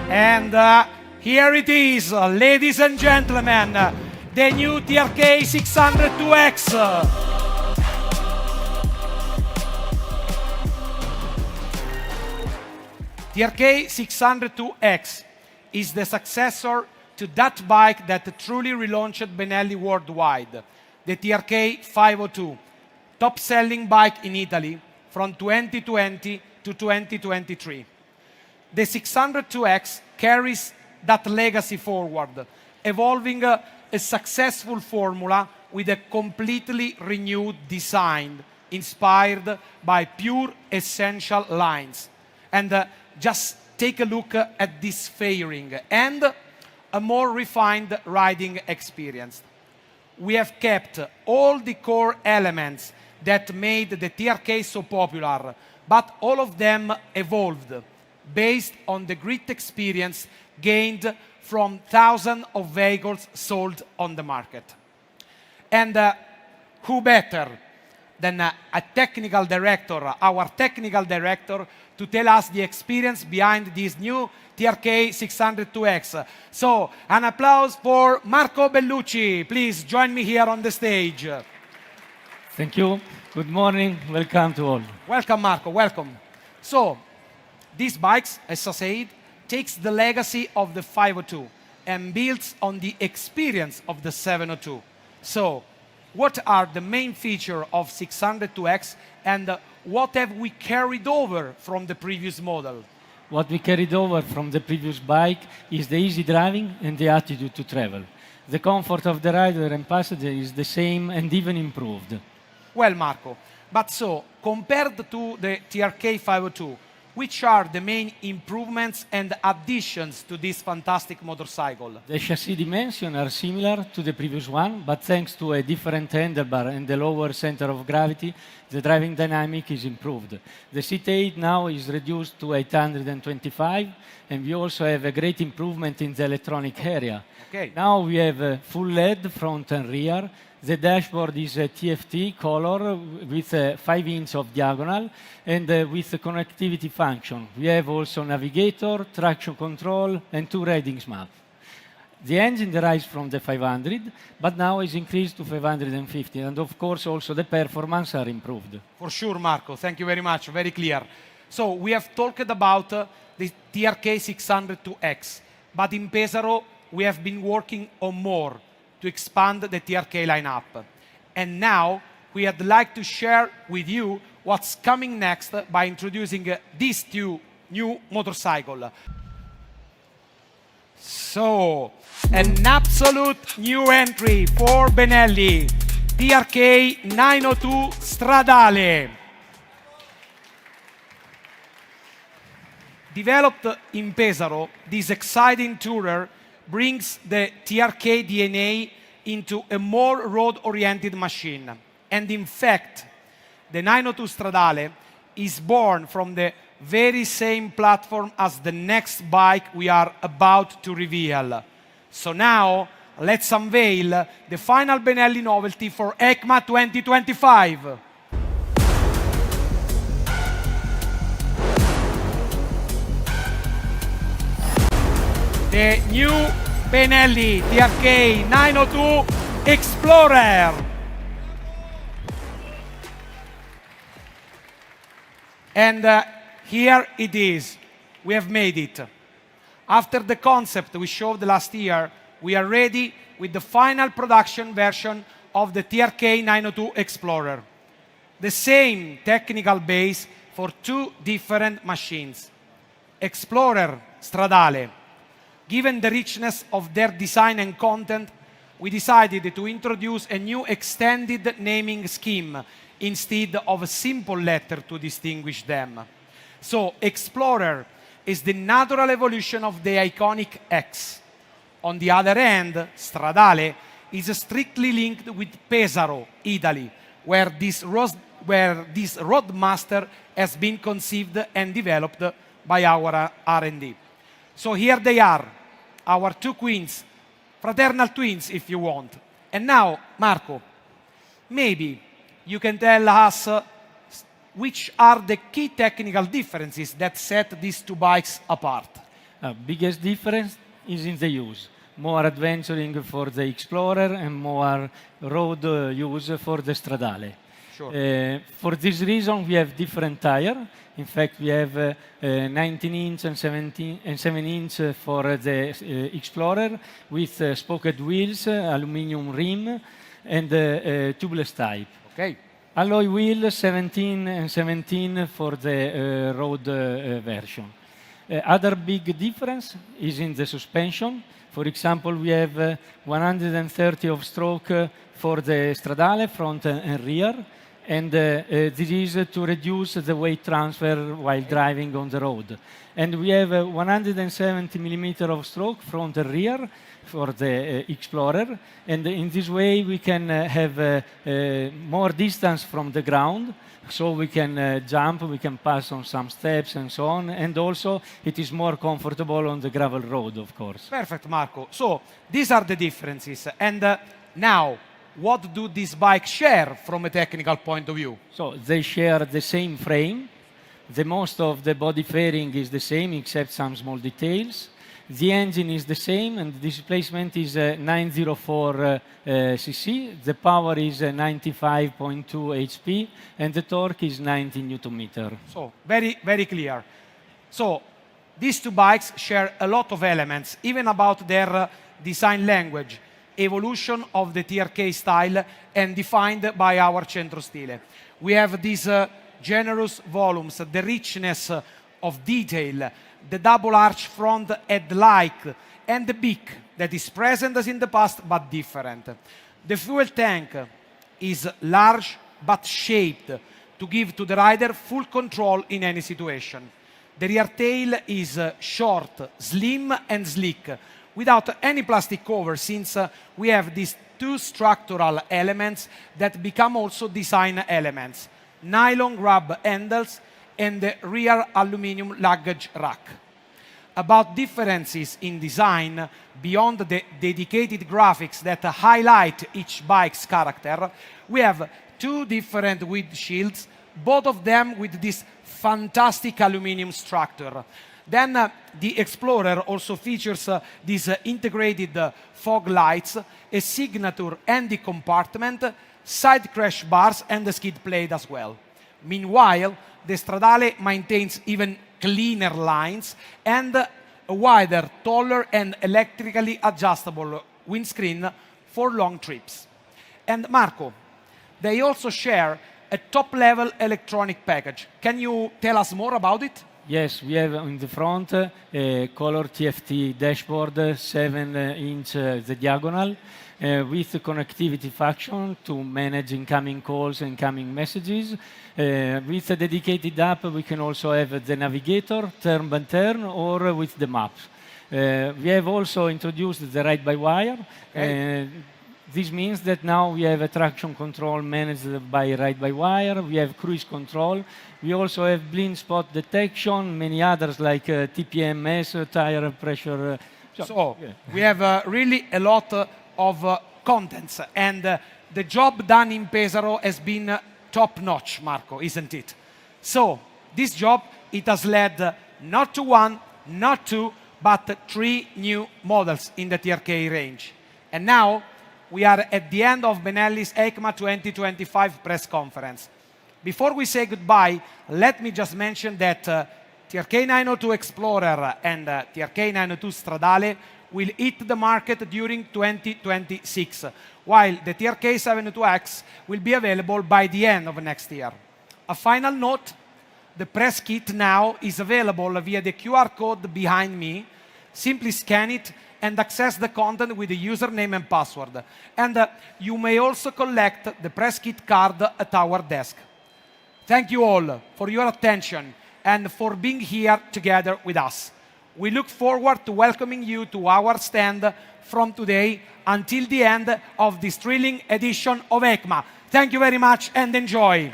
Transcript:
And here it is, ladies and gentlemen, the new TRK 602X. TRK 602X is the successor to that bike that truly relaunched Benelli worldwide, the TRK 502, top-selling bike in Italy from 2020 to 2023. The 602X carries that legacy forward, evolving a successful formula with a completely renewed design inspired by pure essential lines. And just take a look at this fairing and a more refined riding experience. We have kept all the core elements that made the TRK so popular, but all of them evolved based on the great experience gained from thousands of vehicles sold on the market. And who better than a technical director, our technical director, to tell us the experience behind this new TRK 602X. So, an applause for Marco Bellucci. Please join me here on the stage. Thank you. Good morning. Welcome to all. Welcome, Marco. Welcome. So, these bikes, as I said, takes the legacy of the 502 and builds on the experience of the 702. So, what are the main features of 602X and what have we carried over from the previous model? What we carried over from the previous bike is the easy driving and the attitude to travel. The comfort of the rider and passenger is the same and even improved. Well, Marco, but so, compared to the TRK 502, which are the main improvements and additions to this fantastic motorcycle? The chassis dimensions are similar to the previous one, but thanks to a different handlebar and the lower center of gravity, the driving dynamic is improved. The seat height now is reduced to 825, and we also have a great improvement in the electronic area. Okay. Now we have a full LED front and rear. The dashboard is a TFT color with 5 inches of diagonal and with a connectivity function. We have also navigator, traction control, and 2 readings maps. The engine derives from the 500, but now is increased to 550, and of course also the performance are improved. For sure, Marco. Thank you very much. Very clear. So we have talked about the TRK 602X, but in Pesaro we have been working on more to expand the TRK lineup. And now we'd like to share with you what's coming next by introducing these two new motorcycles. So, an absolute new entry for Benelli, TRK 902 Stradale. Developed in Pesaro, this exciting tourer brings the TRK DNA into a more road-oriented machine. And in fact, the 902 Stradale is born from the very same platform as the next bike we are about to reveal. So now, let's unveil the final Benelli novelty for EICMA 2025. The new Benelli TRK 902 Xplorer. And here it is. We have made it. After the concept we showed last year, we are ready with the final production version of the TRK 902 Xplorer. The same technical base for two different machines. Xplorer Stradale. Given the richness of their design and content, we decided to introduce a new extended naming scheme instead of a simple letter to distinguish them. So, Xplorer is the natural evolution of the iconic X. On the other hand, Stradale is strictly linked with Pesaro, Italy, where this roadmaster has been conceived and developed by our R&D. So here they are, our two queens, fraternal twins if you want. And now, Marco, maybe you can tell us which are the key technical differences that set these two bikes apart. Biggest difference is in the use. More adventuring for the Xplorer and more road use for the Stradale. Sure. For this reason, we have different tire. In fact, we have 19-inch and 7-inch for the Xplorer with spoked wheels, aluminum rim, and tubeless type. Okay. Alloy wheel 17 and 17 for the road version. Other big difference is in the suspension. For example, we have 130 of stroke for the Stradale, front and rear. And this is to reduce the weight transfer while driving on the road. And we have 170 millimeter of stroke front and rear for the Xplorer. And in this way, we can have more distance from the ground. So we can jump, we can pass on some steps and so on. And also, it is more comfortable on the gravel road, of course. Perfect, Marco. So these are the differences. And now, what do these bikes share from a technical point of view? So they share the same frame. The most of the body fairing is the same, except some small details. The engine is the same, and the displacement is 904 cc. The power is 95.2 HP, and the torque is 90 Newton meter. So very, very clear. So these two bikes share a lot of elements, even about their design language, evolution of the TRK style, and defined by our centro stile. We have these generous volumes, the richness of detail, the double arch front headlight, and the beak that is present as in the past but different. The fuel tank is large but shaped to give to the rider full control in any situation. The rear tail is short, slim, and sleek, without any plastic cover, since we have these two structural elements that become also design elements: nylon grab handles and the rear aluminum luggage rack. About differences in design, beyond the dedicated graphics that highlight each bike's character, we have two different windshields, both of them with this fantastic aluminum structure. Then the Xplorer also features these integrated fog lights, a signature handy compartment, side crash bars, and a skid plate as well. Meanwhile, the Stradale maintains even cleaner lines and a wider, taller, and electrically adjustable windscreen for long trips. And Marco, they also share a top-level electronic package. Can you tell us more about it? Yes, we have in the front a color TFT dashboard, 7-inch the diagonal, with the connectivity function to manage incoming calls and incoming messages. With a dedicated app, we can also have the navigator, turn by turn, or with the maps. We have also introduced the ride-by-wire. Okay. This means that now we have a traction control managed by ride-by-wire, we have cruise control, we also have blind spot detection, many others like TPMS, tire pressure. So we have really a lot of contents, and the job done in Pesaro has been top-notch, Marco, isn't it? So this job, it has led not to one, not two, but 3 new models in the TRK range. And now, we are at the end of Benelli's EICMA 2025 press conference. Before we say goodbye, let me just mention that TRK 902 Xplorer and TRK 902 Stradale will hit the market during 2026, while the TRK 702X will be available by the end of next year. A final note, the press kit now is available via the QR code behind me. Simply scan it and access the content with the username and password. And you may also collect the press kit card at our desk. Thank you all for your attention and for being here together with us. We look forward to welcoming you to our stand from today until the end of this thrilling edition of EICMA. Thank you very much and enjoy.